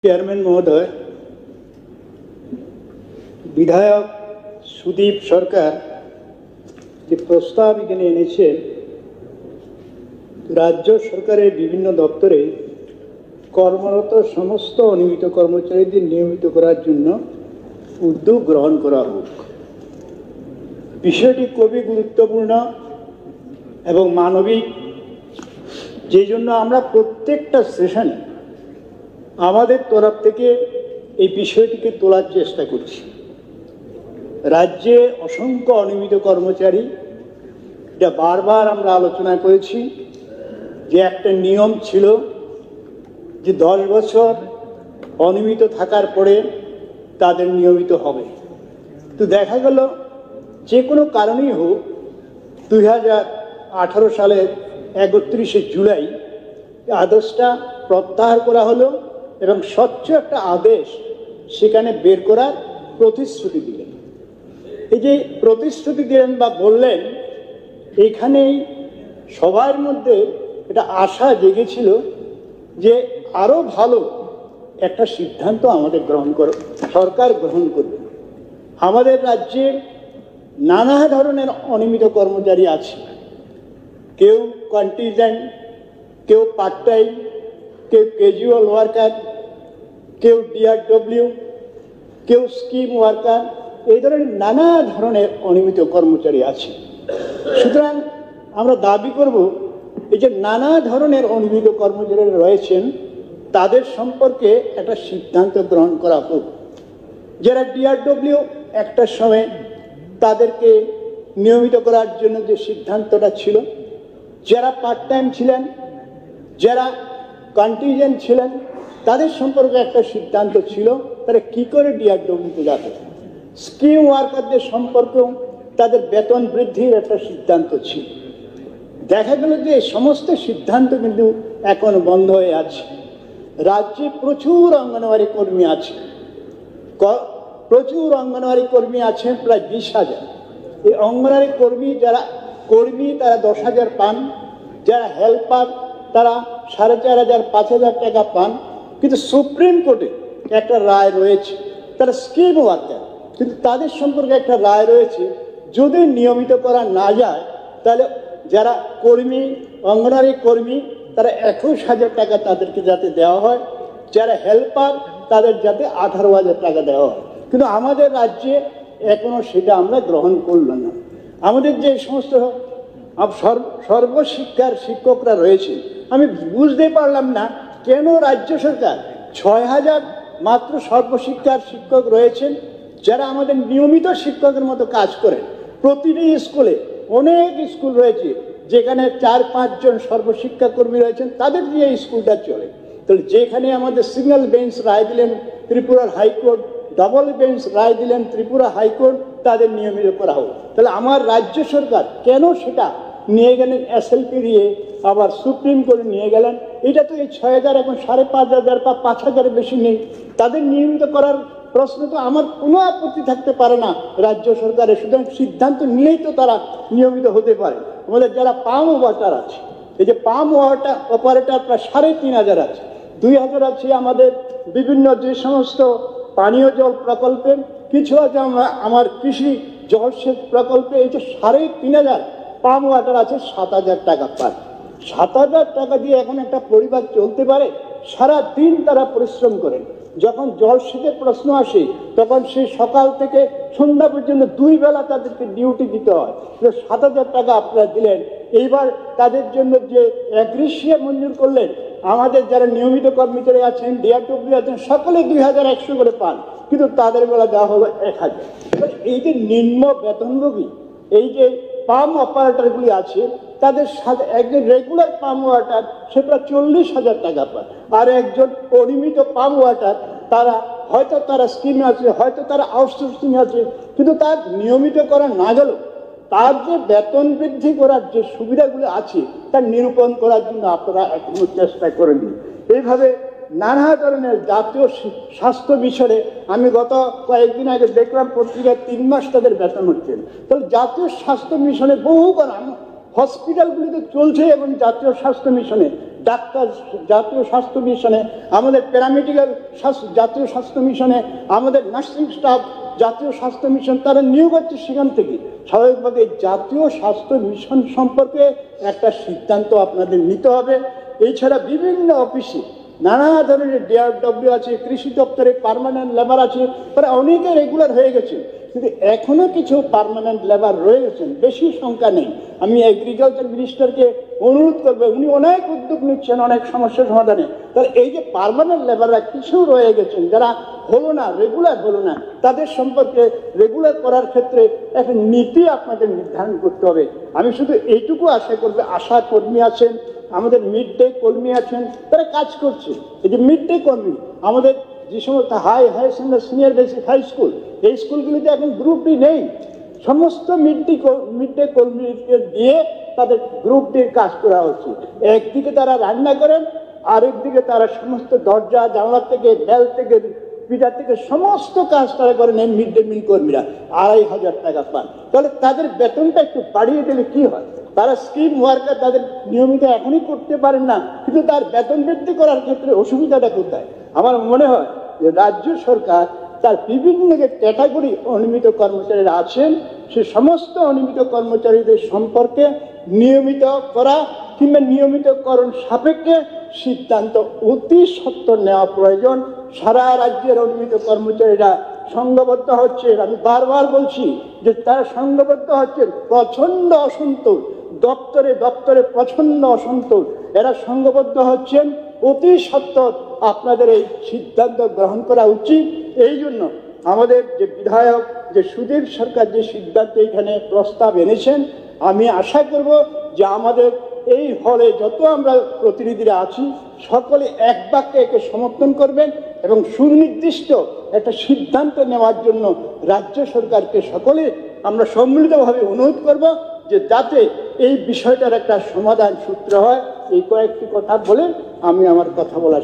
Chairman মহোদয়, বিধায়ক সুদীপ সরকার যে প্রস্তাব এখানে এনেছে, রাজ্য সরকারের বিভিন্ন দপ্তরে কর্মরত সমস্ত অনিয়মিত কর্মচারীদের নিয়মিত করার জন্য উদ্যোগ গ্রহণ করা হোক। বিষয়টি খুবই গুরুত্বপূর্ণ এবং মানবিক, যে জন্য আমরা প্রত্যেকটা সেশনে আমাদের তরফ থেকে এই বিষয়টিকে তোলার চেষ্টা করছি। রাজ্যে অসংখ্য অনিয়মিত কর্মচারী, এটা বারবার আমরা আলোচনা করেছি যে একটা নিয়ম ছিল যে 10 বছর অনিয়মিত থাকার পরে তাদের নিয়মিত হবে। তো দেখা গেল যে কোনো কারণেই হোক 2018 সালের 31শে জুলাই আদেশটা প্রত্যাহার করা হলো এবং স্বচ্ছ একটা আদেশ সেখানে বের করার প্রতিশ্রুতি দিলেন। এই যে প্রতিশ্রুতি দিলেন বা বললেন, এখানেই সবার মধ্যে এটা আশা জেগেছিল যে আরো ভালো একটা সিদ্ধান্ত আমাদের সরকার গ্রহণ করবে। আমাদের রাজ্যে নানা ধরনের অনিয়মিত কর্মচারী আছে, কেউ কন্টিনজেন্ট, কেউ পার্ট টাইম, কেউ ক্যাজুয়াল ওয়ার্কার, কেউ ডিআরডব্লিউ, কেউ স্কিম ওয়ার্কার, এই ধরনের নানা ধরনের অনিয়মিত কর্মচারী আছে। সুতরাং আমরা দাবি করব এই যে নানা ধরনের অনিয়মিত কর্মচারীরা রয়েছেন তাদের সম্পর্কে একটা সিদ্ধান্ত গ্রহণ করা হোক। যারা ডিআরডব্লিউ একটা সময় তাদেরকে নিয়মিত করার জন্য যে সিদ্ধান্তটা ছিল, যারা পার্ট টাইম ছিলেন, যারা কন্টিনজেন্ট ছিলেন, তাদের সম্পর্কে একটা সিদ্ধান্ত ছিল তারা কি করে ডিআরডব্লিউতে যাবে। স্কিম ওয়ার্কারদের সম্পর্কেও তাদের বেতন বৃদ্ধির একটা সিদ্ধান্ত ছিল। দেখা গেল যে সমস্ত সিদ্ধান্ত কিন্তু এখন বন্ধ হয়ে আছে। রাজ্যে প্রচুর অঙ্গনওয়াড়ি কর্মী আছে, প্রচুর অঙ্গনওয়াড়ি কর্মী আছেন, প্রায় 20,000। এই অঙ্গনওয়াড়ি কর্মী তারা 10,000 পান, যারা হেল্পার তারা 4,500 5,000 টাকা পান। কিন্তু সুপ্রিম কোর্টে একটা রায় রয়েছে, তারা স্কিম ওয়ার্কার, কিন্তু তাদের সম্পর্কে একটা রায় রয়েছে, যদি নিয়মিত করা না যায় তাহলে যারা কর্মী, অঙ্গনওয়াড়ি কর্মী, তারা 21,000 টাকা তাদেরকে যাতে দেওয়া হয়, যারা হেল্পার তাদের যাতে 18,000 টাকা দেওয়া হয়। কিন্তু আমাদের রাজ্যে এখনো সেটা আমরা গ্রহণ করলাম না। আমাদের যে সমস্ত সর্বশিক্ষার শিক্ষকরা রয়েছে, আমি বুঝতে পারলাম না কেন রাজ্য সরকার 6,000 মাত্র সর্বশিক্ষার শিক্ষক রয়েছেন, যারা আমাদের নিয়মিত শিক্ষকের মতো কাজ করেন। প্রতিটি স্কুলে অনেক স্কুল রয়েছে যেখানে 4-5 জন সর্বশিক্ষা কর্মী রয়েছেন, তাদের দিয়ে স্কুলটা চলে। তাহলে যেখানে আমাদের সিঙ্গেল বেঞ্চ রায় দিলেন ত্রিপুরার হাইকোর্ট, ডাবল বেঞ্চ রায় দিলেন ত্রিপুরা হাইকোর্ট, তাদের নিয়মিত করা হোক। তাহলে আমার রাজ্য সরকার কেন সেটা নিয়ে গেলেন এসএলপি দিয়ে, আবার সুপ্রিম কোর্টে নিয়ে গেলেন? এটা তো এই 6,000 এখন 5,500 বা 5,000 বেশি নেই, তাদের নিয়মিত করার প্রশ্ন তো আমার কোনো আপত্তি থাকতে পারে না রাজ্য সরকারের। সুতরাং সিদ্ধান্ত নিলেই তো তারা নিয়মিত হতে পারে। আমাদের যারা পাম ওয়াটার আছে, এই যে পাম ওয়াটার অপারেটর প্রায় 3,500 আছে, 2,000 আছে আমাদের বিভিন্ন যে সমস্ত পানীয় জল প্রকল্পে, কিছু আছে আমার কৃষি জলসেচ প্রকল্পে। এই যে 3,500 পাম ওয়াটার আছে, 7,000 টাকা পায়। 7,000 টাকা দিয়ে এখন একটা পরিবার চলতে পারে? সারা দিন তারা পরিশ্রম করেন। যখন জলসেচের প্রশ্ন আসে তখন সেই সকাল থেকে সন্ধ্যা পর্যন্ত 2 বেলা তাদেরকে ডিউটি দিতে হয়। 7,000 টাকা আপনারা দিলেন, এইবার তাদের জন্য যে এগ্রিসিয়া মঞ্জুর করলেন, আমাদের যারা নিয়মিত কর্মচারী আছেন, ডিআরডব্লিউ আছেন, সকলে 2,100 করে পান, কিন্তু তাদের বেলা দেওয়া হলো 1,000। এই যে নিম্ন বেতনভোগী এই যে পাম অপারেটরগুলি আছে, তাদের সাথে একজন রেগুলার পাম ওয়াটার সে প্রায় 40,000 টাকা পায়, আর একজন অনিয়মিত পাম ওয়াটার তারা স্কিমে আছে, হয়তো তারা আউটসোর্সিং আছে, কিন্তু তার নিয়মিত করা না গেল তার যে বেতন বৃদ্ধি করার যে সুবিধাগুলো আছে তার নিরূপণ করার জন্য আপনারা এখনো চেষ্টা করেননি। এইভাবে নানা ধরনের জাতীয় স্বাস্থ্য মিশনে আমি গত কয়েকদিন আগে দেখলাম পত্রিকায় 3 মাস তাদের বেতন হচ্ছে। তাহলে জাতীয় স্বাস্থ্য মিশনে বহুবার হসপিটালগুলিতে চলছে এবং জাতীয় স্বাস্থ্য মিশনে ডাক্তার, জাতীয় স্বাস্থ্য মিশনে আমাদের প্যারামেডিক্যাল জাতীয় স্বাস্থ্য মিশনে আমাদের নার্সিং স্টাফ জাতীয় স্বাস্থ্য মিশন তারা নিয়োগ হচ্ছে সেখান থেকে। স্বাভাবিকভাবে জাতীয় স্বাস্থ্য মিশন সম্পর্কে একটা সিদ্ধান্ত আপনাদের নিতে হবে। এছাড়া বিভিন্ন অফিসে নানা ধরনের DRW আছে, কৃষি দপ্তরে পার্মানেন্ট লেবার আছে, প্রায় অনেকে রেগুলার হয়ে গেছে, কিন্তু এখনো কিছু পার্মানেন্ট লেবার রয়ে গেছেন, বেশি সংখ্যা নেই। আমি এগ্রিকালচার মিনিস্টারকে অনুরোধ করবো, উনি অনেক উদ্যোগ নিচ্ছেন অনেক সমস্যার সমাধানে, তাহলে এই যে পার্মানেন্ট লেবাররা কিছু রয়ে গেছেন যারা হলো না, রেগুলার হলো না, তাদের সম্পর্কে রেগুলার করার ক্ষেত্রে একটা নীতি আপনাদের নির্ধারণ করতে হবে। আমি শুধু এইটুকু আশা করবো, আশা কর্মী আছেন, আমাদের মিড ডে কর্মী আছেন, তারা কাজ করছে। এই যে মিড ডে কর্মী, আমাদের যে সমস্ত high senior basic high school, এই স্কুলগুলিতে এখন গ্রুপ ডি নেই। সমস্ত মিড ডে কর্মীকে দিয়ে তাদের গ্রুপ ডির কাজ করা হচ্ছে। একদিকে তারা রান্না করেন, আরেকদিকে তারা সমস্ত দরজা জানলা থেকে, বেল থেকে, পিঠা থেকে সমস্ত কাজ তারা করেন এই মিড ডে মিল কর্মীরা। 2500 টাকা পান। তাহলে তাদের বেতনটা একটু বাড়িয়ে দিলে কি হয়? তারা স্কিম ওয়ার্কার, তাদের নিয়মিত এখনই করতে পারেন না, কিন্তু তার বেতন বৃদ্ধি করার ক্ষেত্রে অসুবিধাটা কোথায়? আমার মনে হয় যে রাজ্য সরকার তার বিভিন্ন যে ক্যাটাগরি অনিয়মিত কর্মচারীরা আছেন, সে সমস্ত অনিয়মিত কর্মচারীদের সম্পর্কে নিয়মিত করা কিংবা নিয়মিতকরণ সাপেক্ষে সিদ্ধান্ত অতি সত্বর নেওয়া প্রয়োজন। সারা রাজ্যের অনিয়মিত কর্মচারীরা সংঘবদ্ধ হচ্ছে, আমি বারবার বলছি যে তারা সংঘবদ্ধ হচ্ছেন, প্রচন্ড অসন্তোষ, দপ্তরে দপ্তরে প্রচন্ড অসন্তোষ, এরা সংঘবদ্ধ হচ্ছেন। অতি সত্বর আপনাদের এই সিদ্ধান্ত গ্রহণ করা উচিত। এই জন্য আমাদের যে বিধায়ক, যে সুদীপ সরকার যে সিদ্ধান্ত এখানে প্রস্তাব এনেছেন, আমি আশা করব যে আমাদের এই হলে যত আমরা প্রতিনিধিরা আছি সকলে এক বাক্যে একে সমর্থন করবেন এবং সুনির্দিষ্ট একটা সিদ্ধান্ত নেওয়ার জন্য রাজ্য সরকারকে সকলে আমরা সম্মিলিতভাবে অনুরোধ করব যে যাতে এই বিষয়টার একটা সমাধান সূত্র হয়। এই কয়েকটি কথা বলে আমি আমার কথা বলা